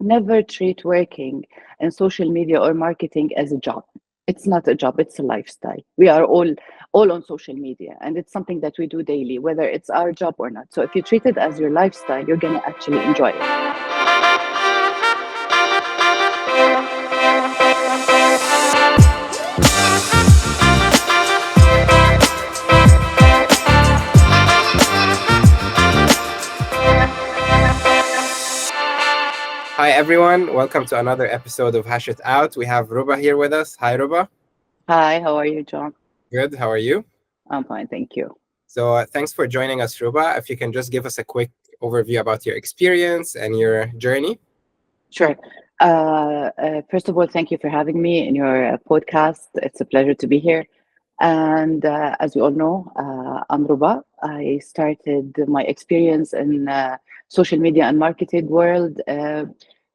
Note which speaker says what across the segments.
Speaker 1: never treat working in social media or marketing as a job. It's not a job, it's a lifestyle. We are all on social media, and it's something that we do daily, whether it's our job or not. So if you treat it as your lifestyle, you're going to actually enjoy it.
Speaker 2: Hi, everyone. Welcome to another episode of Hash It Out. We have Ruba here with us. Hi, Ruba.
Speaker 1: Hi, how are you, John?
Speaker 2: Good. How are you?
Speaker 1: I'm fine, thank you.
Speaker 2: So, thanks for joining us, Ruba. If you can just give us a quick overview about your experience and your journey.
Speaker 1: Sure. First of all, thank you for having me in your podcast. It's a pleasure to be here. And as we all know, I'm Ruba. I started my experience in social media and marketing world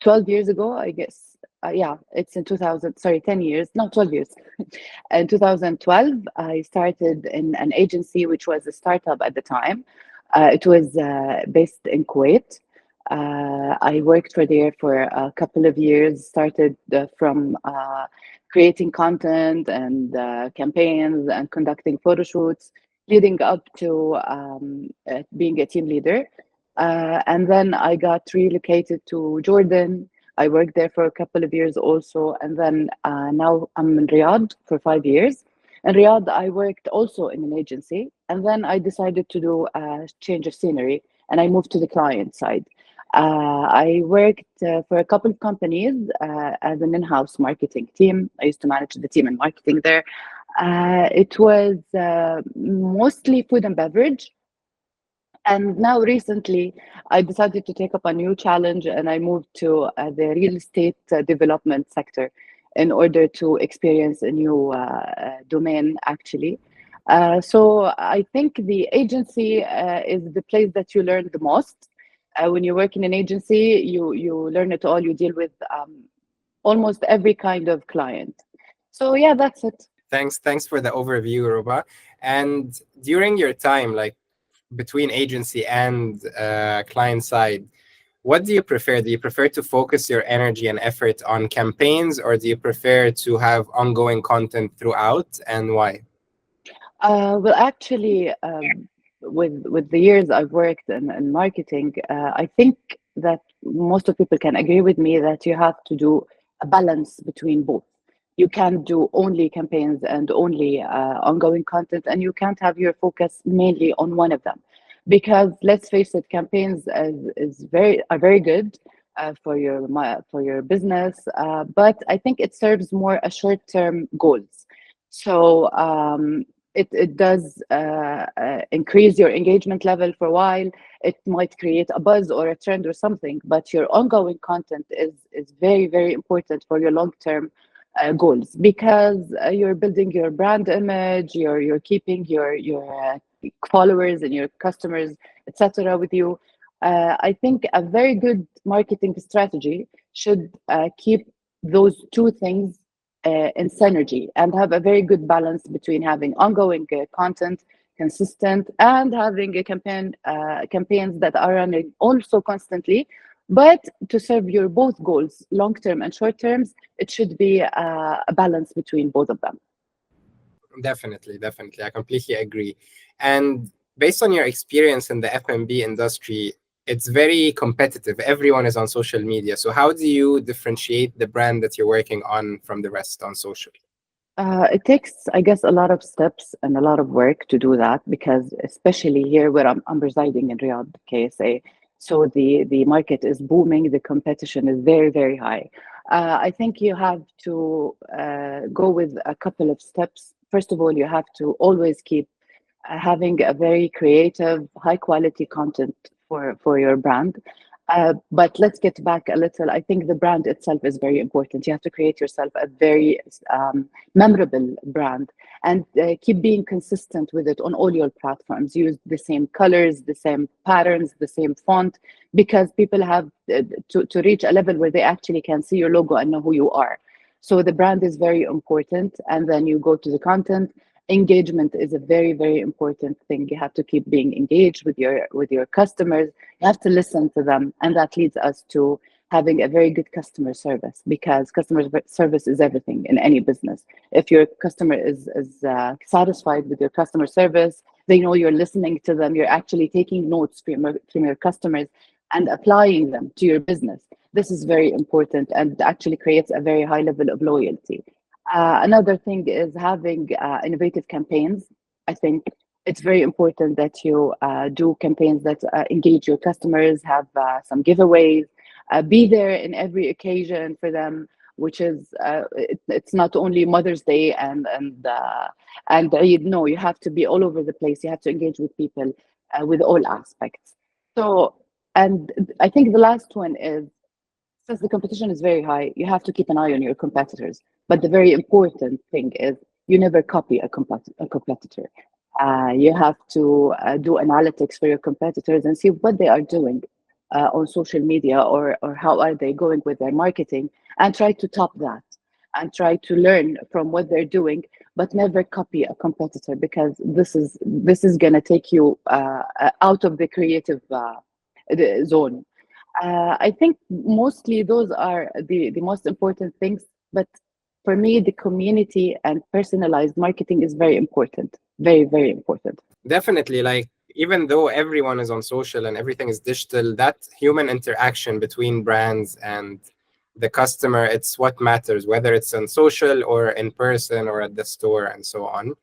Speaker 1: 12 years ago, I guess. Yeah, it's in 2000, sorry, 10 years, no, 12 years. In 2012, I started in an agency, which was a startup at the time. It was based in Kuwait. I worked for there for a couple of years, started from creating content and campaigns and conducting photo shoots, leading up to being a team leader. And then I got relocated to Jordan. I worked there for a couple of years also. And then now I'm in Riyadh for 5 years. In Riyadh, I worked also in an agency. And then I decided to do a change of scenery and I moved to the client side. I worked for a couple of companies as an in-house marketing team. I used to manage the team in marketing there. It was mostly food and beverage. And now recently, I decided to take up a new challenge and I moved to the real estate development sector in order to experience a new domain, actually. So I think the agency is the place that you learn the most. When you work in an agency, you learn it all. You deal with almost every kind of client. So yeah, that's it.
Speaker 2: Thanks for the overview, Ruba. And during your time, like between agency and client side, what do you prefer? Do you prefer to focus your energy and effort on campaigns, or do you prefer to have ongoing content throughout, and why?
Speaker 1: Well, actually, with the years I've worked in marketing, I think that most of people can agree with me that you have to do a balance between both. You can't do only campaigns and only ongoing content, and you can't have your focus mainly on one of them, because let's face it, campaigns is very good for your business, but I think it serves more a short term goals. So it does increase your engagement level for a while. It might create a buzz or a trend or something, but your ongoing content is very important for your long term goals, because you're building your brand image, you're keeping your followers and your customers, etc., with you. I think a very good marketing strategy should keep those two things in synergy and have a very good balance between having ongoing content, consistent, and having a campaigns that are running also constantly. But to serve your both goals, long term and short terms, it should be a balance between both of them.
Speaker 2: Definitely. I completely agree. And based on your experience in the F&B industry, it's very competitive. Everyone is on social media. So how do you differentiate the brand that you're working on from the rest on social?
Speaker 1: It takes, I guess, a lot of steps and a lot of work to do that, because especially here where I'm residing in Riyadh, KSA, so the market is booming, the competition is very high. I think you have to go with a couple of steps. First of all, you have to always keep having a very creative, high quality content for your brand. But let's get back a little. I think the brand itself is very important. You have to create yourself a very memorable brand, and keep being consistent with it on all your platforms. Use the same colors, the same patterns, the same font, because people have to reach a level where they actually can see your logo and know who you are. So the brand is very important, and then you go to the content. Engagement is a very important thing. You have to keep being engaged with your customers. You have to listen to them, and that leads us to having a very good customer service, because service is everything in any business. If your customer is satisfied with your customer service, they know you're listening to them, you're actually taking notes from your customers and applying them to your business. This is very important and actually creates a very high level of loyalty. Another thing is having innovative campaigns. I think it's very important that you do campaigns that engage your customers, have some giveaways, be there in every occasion for them, which is it's not only Mother's Day and you know, you have to be all over the place. You have to engage with people with all aspects. So, and I think the last one is, since the competition is very high, you have to keep an eye on your competitors. But the very important thing is you never copy a competitor. You have to do analytics for your competitors and see what they are doing on social media, or how are they going with their marketing, and try to top that and try to learn from what they're doing, but never copy a competitor, because this is going to take you out of the creative the zone. I think mostly those are the most important things. But for me, the community and personalized marketing is very important. Very, very important.
Speaker 2: Definitely, like even though everyone is on social and everything is digital, that human interaction between brands and the customer, it's what matters, whether it's on social or in person or at the store and so on.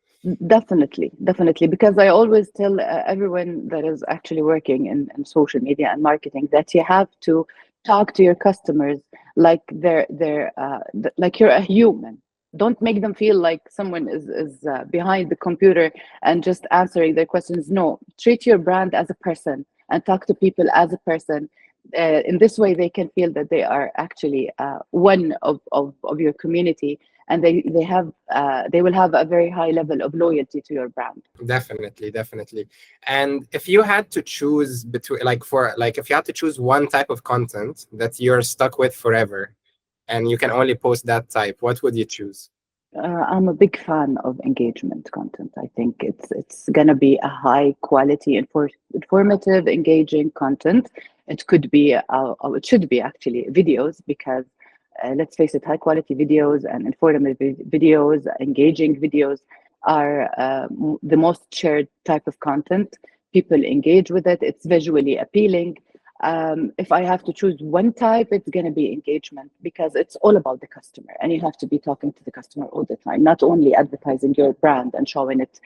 Speaker 1: Definitely, definitely. Because I always tell everyone that is actually working in social media and marketing that you have to talk to your customers like like you're a human. Don't make them feel like someone is behind the computer and just answering their questions. No, treat your brand as a person and talk to people as a person. In this way, they can feel that they are actually one of your community, and they will have a very high level of loyalty to your brand.
Speaker 2: Definitely, definitely. And if you had to choose between, like, for like, if you had to choose one type of content that you're stuck with forever, and you can only post that type, what would you choose?
Speaker 1: I'm a big fan of engagement content. I think it's gonna be a high quality, informative, engaging content. It should be actually videos, because let's face it, high quality videos and informative videos, engaging videos are the most shared type of content. People engage with it. It's visually appealing. If I have to choose one type, it's going to be engagement, because it's all about the customer, and you have to be talking to the customer all the time, not only advertising your brand and showing it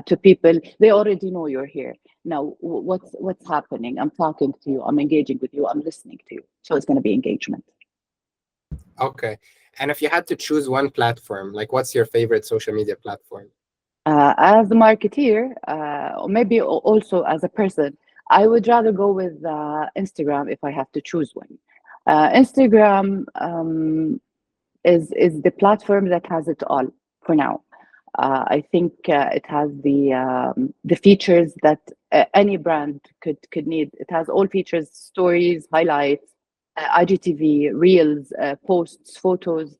Speaker 1: to people. They already know you're here. Now, what's happening? I'm talking to you. I'm engaging with you. I'm listening to you. So it's going to be engagement.
Speaker 2: Okay. And if you had to choose one platform, like what's your favorite social media platform?
Speaker 1: As a marketeer, or maybe also as a person, I would rather go with Instagram if I have to choose one. Instagram is the platform that has it all for now. I think it has the features that any brand could need. It has all features: stories, highlights, IGTV, reels, posts, photos.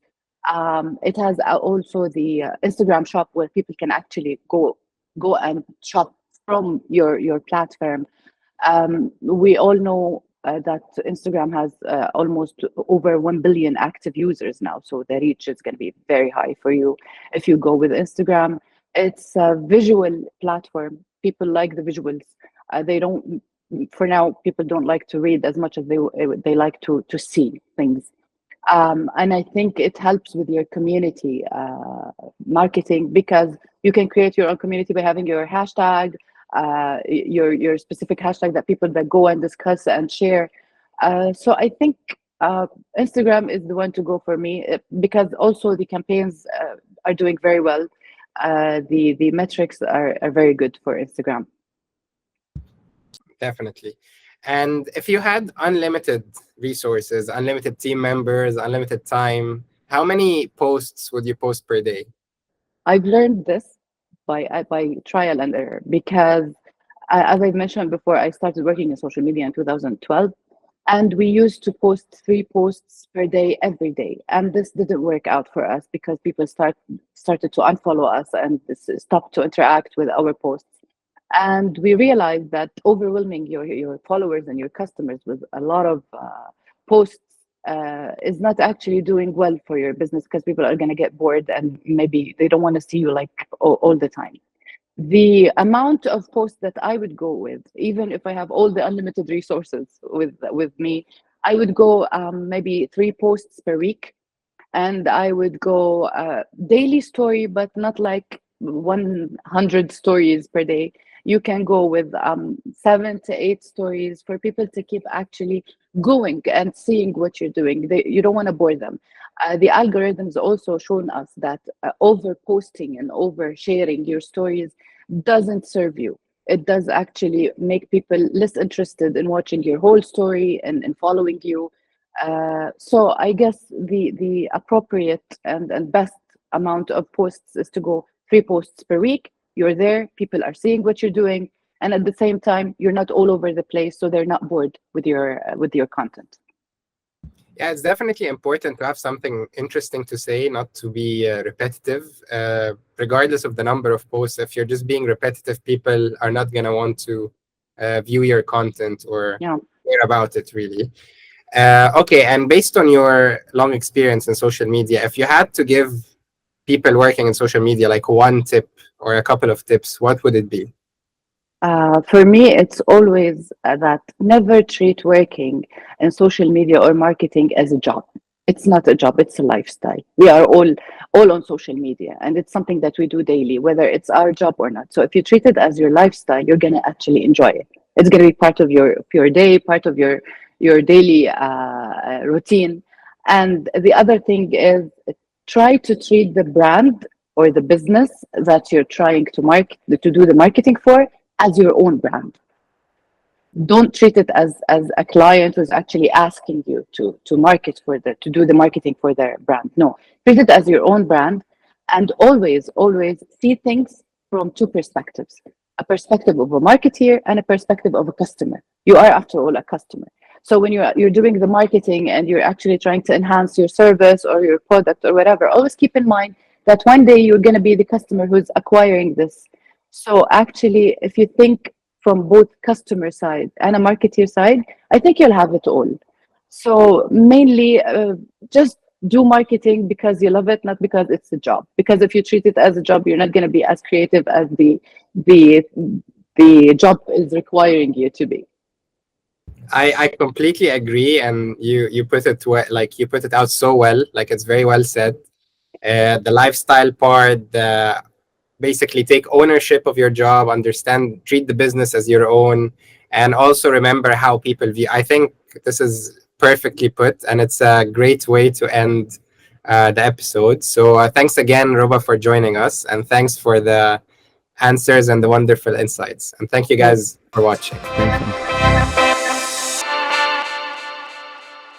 Speaker 1: It has also the Instagram shop, where people can actually go and shop from your platform. We all know that Instagram has almost over 1 billion active users now, so the reach is going to be very high for you if you go with Instagram. It's a visual platform. People like the visuals. They don't, for now, people don't like to read as much as they like to see things. And I think it helps with your community marketing, because you can create your own community by having your hashtag, your specific hashtag that people that go and discuss and share. So I think Instagram is the one to go for me, because also the campaigns are doing very well. The metrics are very good for Instagram.
Speaker 2: Definitely. And if you had unlimited resources, unlimited team members, unlimited time, how many posts would you post per day?
Speaker 1: I've learned this by trial and error, because as I mentioned before, I started working in social media in 2012, and we used to post 3 posts per day every day, and this didn't work out for us, because people started to unfollow us and stopped to interact with our posts. And we realized that overwhelming your followers and your customers with a lot of posts is not actually doing well for your business, because people are going to get bored and maybe they don't want to see you like all the time. The amount of posts that I would go with, even if I have all the unlimited resources with me, I would go maybe 3 posts per week, and I would go daily story, but not like 100 stories per day. You can go with 7 to 8 stories for people to keep actually going and seeing what you're doing. You don't want to bore them. The algorithms also shown us that over posting and over sharing your stories doesn't serve you. It does actually make people less interested in watching your whole story and following you. So I guess the appropriate and best amount of posts is to go 3 posts per week. You're there, people are seeing what you're doing, and at the same time, you're not all over the place, so they're not bored with your content.
Speaker 2: Yeah, it's definitely important to have something interesting to say, not to be repetitive. Regardless of the number of posts, if you're just being repetitive, people are not going to want to view your content or
Speaker 1: Yeah.
Speaker 2: care about it, really. Okay, and based on your long experience in social media, if you had to give people working in social media like one tip or a couple of tips, what would it be?
Speaker 1: For me, it's always that never treat working in social media or marketing as a job. It's not a job; it's a lifestyle. We are all on social media, and it's something that we do daily, whether it's our job or not. So if you treat it as your lifestyle, you're gonna actually enjoy it. It's gonna be part of your day, part of your daily routine. And the other thing is, try to treat the brand or the business that you're trying to do the marketing for as your own brand. Don't treat it as a client who's actually asking you to market for to do the marketing for their brand. No, treat it as your own brand, and always see things from 2 perspectives: a perspective of a marketeer and a perspective of a customer. You are, after all, a customer. So when you're doing the marketing and you're actually trying to enhance your service or your product or whatever, always keep in mind that one day you're going to be the customer who's acquiring this. So actually, if you think from both customer side and a marketeer side, I think you'll have it all. So mainly, just do marketing because you love it, not because it's a job. Because if you treat it as a job, you're not going to be as creative as the the job is requiring you to be.
Speaker 2: I completely agree, and you put it like you put it out so well. Like it's very well said. The lifestyle part, basically take ownership of your job, understand, treat the business as your own, and also remember how people view. I think this is perfectly put, and it's a great way to end the episode. So thanks again, Roba, for joining us, and thanks for the answers and the wonderful insights. And thank you
Speaker 1: You're
Speaker 2: guys for watching.
Speaker 1: welcome.